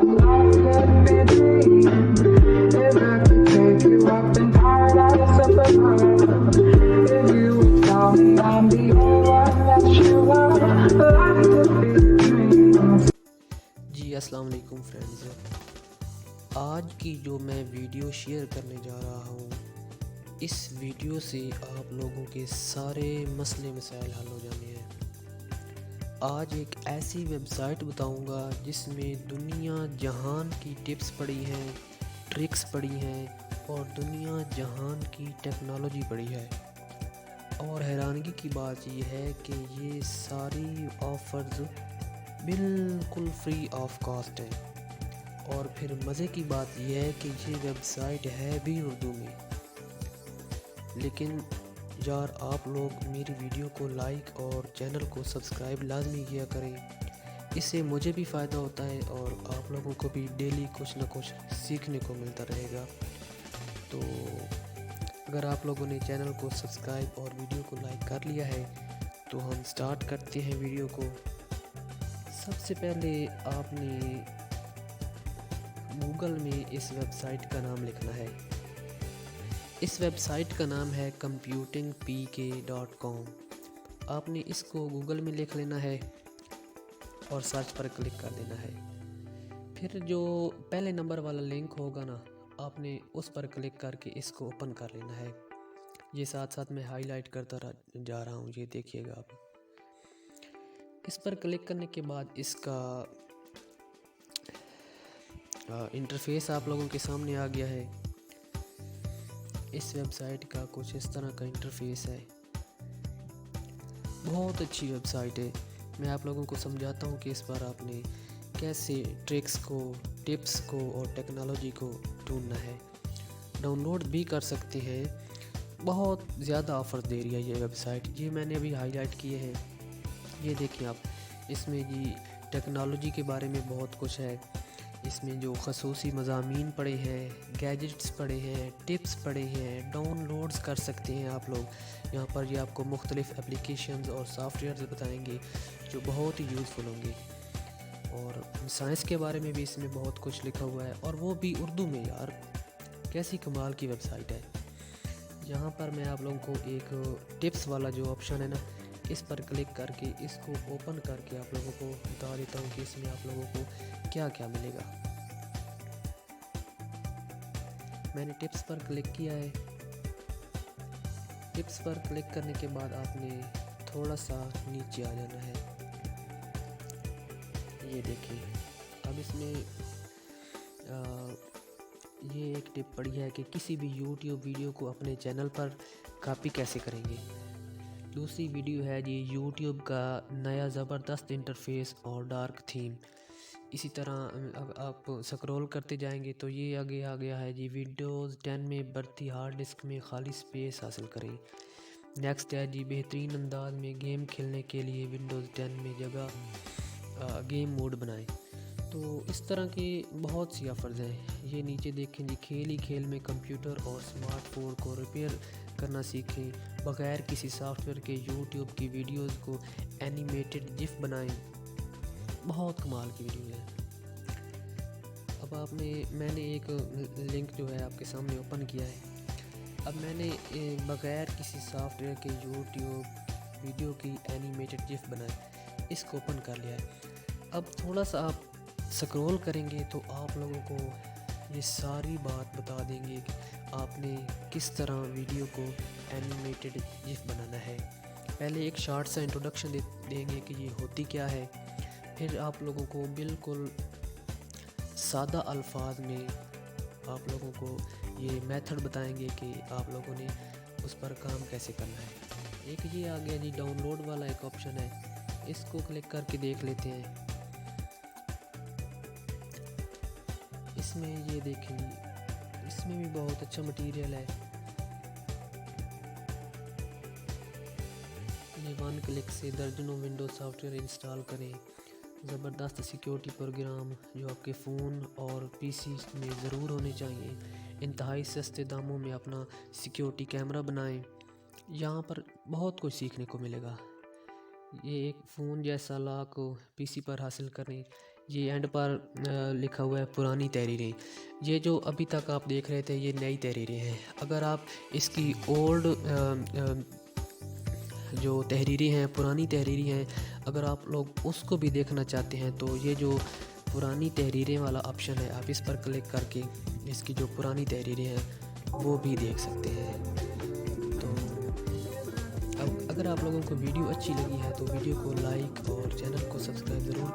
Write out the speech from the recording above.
Life could be a dream if I could take you up in paradise up above. If you would tell me I'm the only one that you love, life could be a dream. जी अस्सलाम वालेकुम friends. आज की जो मैं video share करने जा रहा हूँ, इस वीडियो से आप लोगों के सारे मसले मसाइल हल हो जाने हैं। आज एक ऐसी वेबसाइट बताऊँगा जिसमें दुनिया जहान की टिप्स पड़ी हैं, ट्रिक्स पड़ी हैं और दुनिया जहान की टेक्नोलॉजी पड़ी है। और हैरानगी की बात यह है कि ये सारी ऑफ़र्स बिल्कुल फ्री ऑफ कॉस्ट है। और फिर मज़े की बात यह है कि ये वेबसाइट है भी उर्दू में। लेकिन यार आप लोग मेरी वीडियो को लाइक और चैनल को सब्सक्राइब लाजमी किया करें, इससे मुझे भी फ़ायदा होता है और आप लोगों को भी डेली कुछ ना कुछ सीखने को मिलता रहेगा। तो अगर आप लोगों ने चैनल को सब्सक्राइब और वीडियो को लाइक कर लिया है तो हम स्टार्ट करते हैं वीडियो को। सबसे पहले आपने गूगल में इस वेबसाइट का नाम लिखना है। इस वेबसाइट का नाम है computingpk.com। आपने इसको गूगल में लिख लेना है और सर्च पर क्लिक कर देना है। फिर जो पहले नंबर वाला लिंक होगा ना, आपने उस पर क्लिक करके इसको ओपन कर लेना है। ये साथ साथ मैं हाईलाइट करता जा रहा हूँ, ये देखिएगा आप। इस पर क्लिक करने के बाद इसका इंटरफेस आप लोगों के सामने आ गया है। इस वेबसाइट का कुछ इस तरह का इंटरफेस है। बहुत अच्छी वेबसाइट है। मैं आप लोगों को समझाता हूँ कि इस पर आपने कैसे ट्रिक्स को, टिप्स को और टेक्नोलॉजी को ढूंढना है। डाउनलोड भी कर सकते हैं। बहुत ज़्यादा ऑफ़र दे रही है ये वेबसाइट। ये मैंने अभी हाईलाइट किए हैं, ये देखिए आप। इसमें जी टेक्नोलॉजी के बारे में बहुत कुछ है। इसमें जो खसूसी मज़ामीन पड़े हैं, गैजेट्स पड़े हैं, टिप्स पड़े हैं, डाउनलोड्स कर सकते हैं आप लोग। यहाँ पर ये आपको मुख्तलिफ़ एप्लीकेशंस और सॉफ्टवेयर बताएंगे जो बहुत ही यूज़फुल होंगे। और साइंस के बारे में भी इसमें बहुत कुछ लिखा हुआ है, और वो भी उर्दू में। यार कैसी कमाल की वेबसाइट है। यहाँ पर मैं आप लोगों को एक टिप्स वाला जो ऑप्शन है ना, इस पर क्लिक करके इसको ओपन करके आप लोगों को बता देता हूँ कि इसमें आप लोगों को क्या क्या मिलेगा। मैंने टिप्स पर क्लिक किया है। टिप्स पर क्लिक करने के बाद आपने थोड़ा सा नीचे आ जाना है। ये देखिए अब इसमें ये एक टिप पड़ी है कि किसी भी YouTube वीडियो को अपने चैनल पर कॉपी कैसे करेंगे। दूसरी वीडियो है जी YouTube का नया ज़बरदस्त इंटरफेस और डार्क थीम। इसी तरह अब आप स्क्रॉल करते जाएंगे तो ये आगे आ गया है जी विंडोज़ 10 में बढ़ती हार्ड डिस्क में खाली स्पेस हासिल करें। नेक्स्ट है जी बेहतरीन अंदाज में गेम खेलने के लिए विंडोज़ 10 में जगह गेम मोड बनाएं। तो इस तरह के बहुत सी ऑफर्स हैं। ये नीचे देखें जी खेल ही खेल में कंप्यूटर और स्मार्टफोन को रिपेयर करना सीखें, बगैर किसी सॉफ्टवेयर के यूट्यूब की वीडियोस को एनिमेटेड जिफ बनाएं। बहुत कमाल की वीडियो है। अब मैंने एक लिंक जो है आपके सामने ओपन किया है। अब मैंने बगैर किसी सॉफ्टवेयर के यूट्यूब वीडियो की एनिमेटेड जिफ बनाए, इसको ओपन कर लिया है। अब थोड़ा सा आप स्क्रॉल करेंगे तो आप लोगों को ये सारी बात बता देंगे कि आपने किस तरह वीडियो को एनिमेटेड जिफ बनाना है। पहले एक शॉर्ट सा इंट्रोडक्शन देंगे कि ये होती क्या है। फिर आप लोगों को बिल्कुल सादा अल्फाज में आप लोगों को ये मेथड बताएंगे कि आप लोगों ने उस पर काम कैसे करना है। एक ये आ गया जी डाउनलोड वाला एक ऑप्शन है, इसको क्लिक करके देख लेते हैं। इसमें ये देखें, इसमें भी बहुत अच्छा मटेरियल है। ये 1 क्लिक से दर्जनों विंडोज सॉफ्टवेयर इंस्टॉल करें। ज़बरदस्त सिक्योरिटी प्रोग्राम जो आपके फ़ोन और पीसी में ज़रूर होने चाहिए। इंतहाई सस्ते दामों में अपना सिक्योरिटी कैमरा बनाएं। यहाँ पर बहुत कुछ सीखने को मिलेगा। ये एक फ़ोन जैसा लॉक पीसी पर हासिल करें। ये एंड पर लिखा हुआ है पुरानी तहरीरें। ये जो अभी तक आप देख रहे थे ये नई तहरीरें हैं। अगर आप इसकी ओल्ड जो तहरीरें हैं, पुरानी तहरीरें हैं, अगर आप लोग उसको भी देखना चाहते हैं तो ये जो पुरानी तहरीरें वाला ऑप्शन है, आप इस पर क्लिक करके इसकी जो पुरानी तहरीरें हैं वो भी देख सकते हैं। तो अब अगर आप लोगों को वीडियो अच्छी लगी है तो वीडियो को लाइक और चैनल को सब्सक्राइब ज़रूर